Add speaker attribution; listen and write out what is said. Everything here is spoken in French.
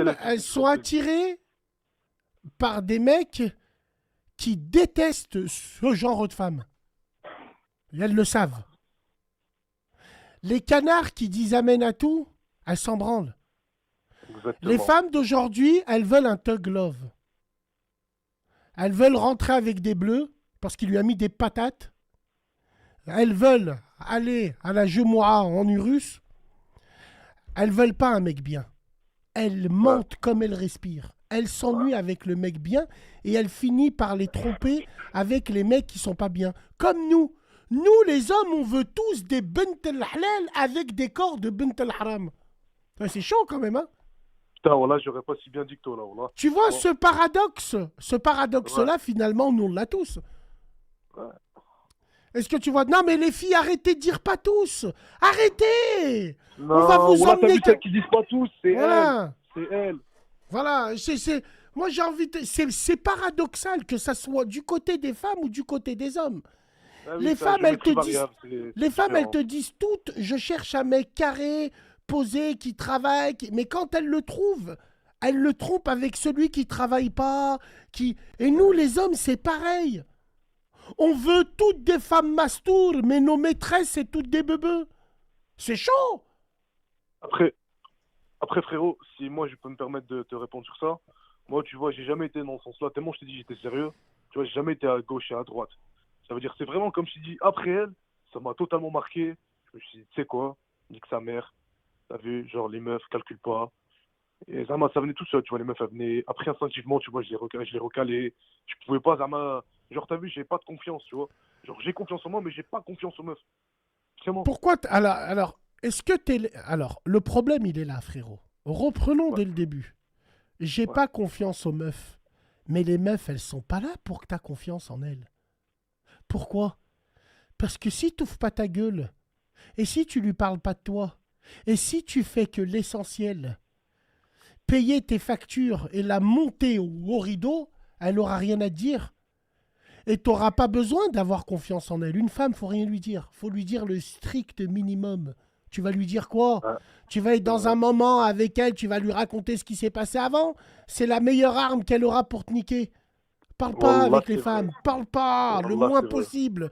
Speaker 1: femmes,
Speaker 2: qui
Speaker 1: elles
Speaker 2: sont
Speaker 1: sont
Speaker 2: trompées.
Speaker 1: attirées par des mecs qui détestent ce genre de femmes. Et elles le savent. Les canards qui disent amen à tout, elles s'en branlent. Les
Speaker 2: Exactement.
Speaker 1: femmes d'aujourd'hui, elles veulent un thug love. Elles veulent rentrer avec des bleus parce qu'il lui a mis des patates. Elles veulent aller à la Jemoura en Urus. Elles veulent pas un mec bien. Elles
Speaker 2: Ouais.
Speaker 1: mentent comme elles respirent. Elles s'ennuient avec le mec bien et elles finissent par les tromper avec les mecs qui sont pas bien. Comme nous. Nous, les hommes, on veut tous des bint al-halal avec des corps de bint al-haram. Ouais, c'est chaud quand même, hein.
Speaker 2: Putain, voilà, j'aurais pas si bien dit que toi, là, voilà.
Speaker 1: Tu vois
Speaker 2: Bon,
Speaker 1: ce paradoxe-là,
Speaker 2: ouais,
Speaker 1: finalement, nous on l'a tous.
Speaker 2: ouais.
Speaker 1: Est-ce que tu vois? Non, mais les filles, arrêtez de dire pas tous. Arrêtez. On va
Speaker 2: Non,
Speaker 1: vous
Speaker 2: voilà, t'as
Speaker 1: emmener.
Speaker 2: vu celles qui disent pas tous, c'est elle.
Speaker 1: Voilà.
Speaker 2: C'est elle.
Speaker 1: Voilà. Moi, j'ai envie de. C'est paradoxal que ça soit du côté des femmes ou du côté des hommes.
Speaker 2: Ah oui,
Speaker 1: Les
Speaker 2: c'est à
Speaker 1: femmes, elles te
Speaker 2: géométrie
Speaker 1: disent.
Speaker 2: variable,
Speaker 1: Les
Speaker 2: c'est
Speaker 1: femmes, elles
Speaker 2: différent.
Speaker 1: te disent toutes, je cherche un mec carré, posé, qui travaille. Mais quand elles le trouvent, elles le trompent avec celui qui travaille pas. Et nous, les hommes, c'est pareil. On veut toutes des femmes mastour, mais nos maîtresses, c'est toutes des bebeux. C'est chaud.
Speaker 2: Après, après, frérot, si moi je peux me permettre de te répondre sur ça, moi, tu vois, j'ai jamais été dans ce sens-là, tellement je t'ai dit j'étais sérieux. Tu vois, j'ai jamais été à gauche et à droite. Ça veut dire, c'est vraiment comme je t'ai dit, après elle, ça m'a totalement marqué. Je me suis dit, tu sais quoi, nique sa mère. T'as vu, genre, les meufs calculent pas. Et Zama, ça venait tout seul, tu vois, les meufs, elles venaient. Après, instinctivement, tu vois, je les recalais. Je pouvais pas, Zama. Genre, t'as vu, j'ai pas de confiance, tu vois. Genre, j'ai confiance en moi, mais j'ai pas confiance aux meufs. Vraiment.
Speaker 1: Pourquoi alors, est-ce que t'es... Alors, le problème, il est là, frérot. Reprenons
Speaker 2: Ouais,
Speaker 1: dès le début. J'ai
Speaker 2: ouais.
Speaker 1: pas confiance aux meufs. Mais les meufs, elles sont pas là pour que t'aies confiance en elles. Pourquoi? Parce que si tu n'ouvres pas ta gueule, et si tu lui parles pas de toi, et si tu fais que l'essentiel, payer tes factures et la monter au rideau, elle aura rien à te dire. Et tu n'auras pas besoin d'avoir confiance en elle. Une femme, faut rien lui dire. Faut lui dire le strict minimum. Tu vas lui dire quoi?
Speaker 2: Ouais,
Speaker 1: Tu vas être
Speaker 2: c'est
Speaker 1: dans
Speaker 2: vrai.
Speaker 1: un moment avec elle, tu vas lui raconter ce qui s'est passé avant. C'est la meilleure arme qu'elle aura pour te niquer. Parle pas
Speaker 2: Wallah,
Speaker 1: avec les
Speaker 2: c'est vrai.
Speaker 1: femmes. Parle pas le
Speaker 2: Wallah,
Speaker 1: moins
Speaker 2: c'est vrai.
Speaker 1: possible.